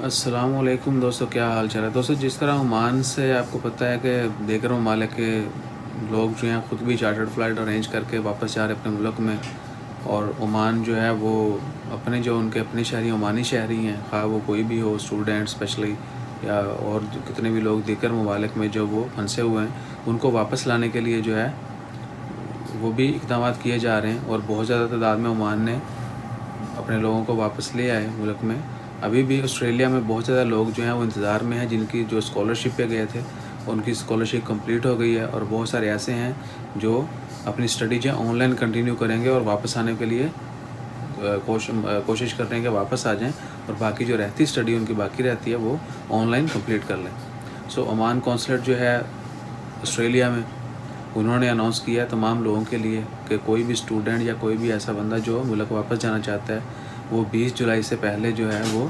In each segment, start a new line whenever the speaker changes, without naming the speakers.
السلام علیکم دوستو، کیا حال چال ہے دوستو؟ جس طرح عمان سے آپ کو پتہ ہے کہ دیگر ممالک کے لوگ جو ہیں خود بھی چارٹرڈ فلائٹ ارینج کر کے واپس جا رہے ہیں اپنے ملک میں، اور عمان جو ہے وہ اپنے جو ان کے اپنے شہری عمانی شہری ہیں، خواہ وہ کوئی بھی ہو، اسٹوڈنٹ اسپیشلی یا اور کتنے بھی لوگ دیگر ممالک میں جو وہ پھنسے ہوئے ہیں، ان کو واپس لانے کے لیے جو ہے وہ بھی اقدامات کیے جا رہے ہیں، اور بہت زیادہ تعداد میں عمان نے اپنے لوگوں کو واپس لے آئے ملک میں۔ ابھی بھی آسٹریلیا میں بہت زیادہ لوگ جو ہیں وہ انتظار میں ہیں، جن کی جو اسکالرشپ پہ گئے تھے ان کی اسکالرشپ کمپلیٹ ہو گئی ہے، اور بہت سارے ایسے ہیں جو اپنی اسٹڈی جو آن لائن کنٹینیو کریں گے اور واپس آنے کے لیے کوشش کر رہے ہیں کہ واپس آ جائیں، اور باقی جو رہتی اسٹڈی ان کی باقی رہتی ہے وہ آن لائن کمپلیٹ کر لیں۔ سو عمان کونسلیٹ جو ہے آسٹریلیا میں، انہوں نے اناؤنس کیا ہے تمام لوگوں کے لیے کہ کوئی بھی اسٹوڈنٹ یا کوئی بھی ایسا بندہ جو ملک واپس جانا چاہتا ہے، وہ 20 جولائی سے پہلے جو ہے وہ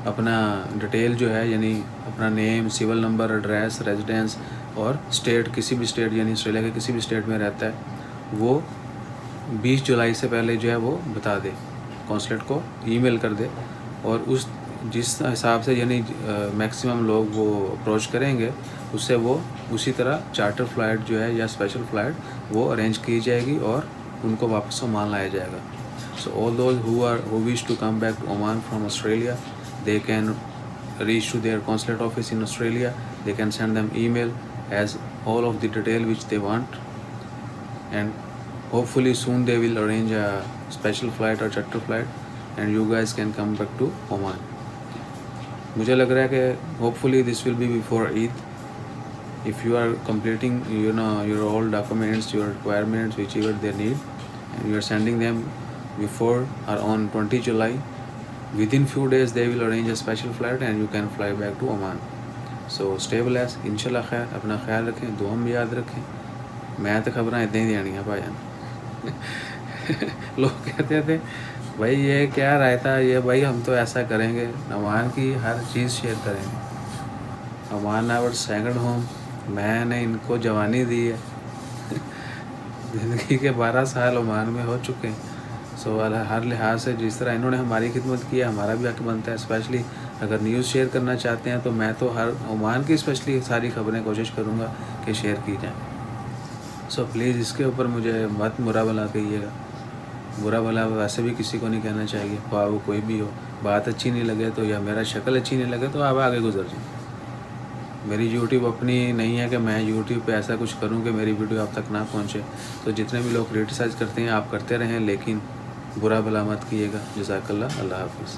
اپنا ڈیٹیل جو ہے، یعنی اپنا نیم، سول نمبر، ایڈریس، ریزیڈنس اور اسٹیٹ، کسی بھی اسٹیٹ یعنی آسٹریلیا کے کسی بھی اسٹیٹ میں رہتا ہے، وہ 20 جولائی سے پہلے جو ہے وہ بتا دے، کونسلیٹ کو ای میل کر دے، اور جس حساب سے یعنی میکسیمم لوگ وہ اپروچ کریں گے، اس سے وہ اسی طرح چارٹر فلائٹ جو ہے یا اسپیشل فلائٹ وہ ارینج کی جائے گی اور ان کو واپس عمان لایا جائے گا۔ So all those who wish to come back to Oman from Australia, they can reach to their consulate office in Australia. They can send them email as all of the detail which they want, and hopefully soon they will arrange a special flight or charter flight, and you guys can come back to Oman. مجھے لگ رہا ہے کہ hopefully this will be before Eid. If you are completing your all documents, your requirements, whichever they need, and you are sending them before or on 20 July, within few days they will arrange a special flight and you can fly back to Oman. So stay blessed, انشاءاللہ خیر، اپنا خیال رکھیں، دعا میں یاد رکھیں۔ میں تو خبریں اتنے ہی دینی ہیں بھائی جان۔ لوگ کہتے تھے بھائی یہ کیا رائتا، یہ بھائی ہم تو ایسا کریں گے، عمان کی ہر چیز شیئر کریں گے۔ عمان آور سیکنڈ ہوم، میں نے ان کو جوانی دی ہے، زندگی کے 12 سال عمان میں ہو چکے ہیں۔ سو ہر لحاظ سے جس طرح انہوں نے ہماری خدمت کی ہے، ہمارا بھی حق بنتا ہے۔ اسپیشلی اگر نیوز شیئر کرنا چاہتے ہیں تو میں تو ہر عمان کی اسپیشلی ساری خبریں کوشش کروں گا کہ شیئر کی جائیں۔ سو پلیز اس کے اوپر مجھے مت برا بھلا کہیے گا، برا بھلا ویسے بھی کسی کو نہیں کہنا چاہیے، خواہ وہ کوئی بھی ہو۔ بات اچھی نہیں لگے تو یا میرا شکل اچھی نہیں لگے تو آپ آگے گزر جائیں۔ میری یوٹیوب اپنی نہیں ہے کہ میں یوٹیوب پہ ایسا کچھ کروں کہ میری ویڈیو آپ تک نہ پہنچے۔ تو جتنے بھی لوگ کرٹیسائز کرتے ہیں آپ کرتے رہیں، لیکن برا بھلا مت کیے گا۔ جزاک اللہ، اللہ حافظ۔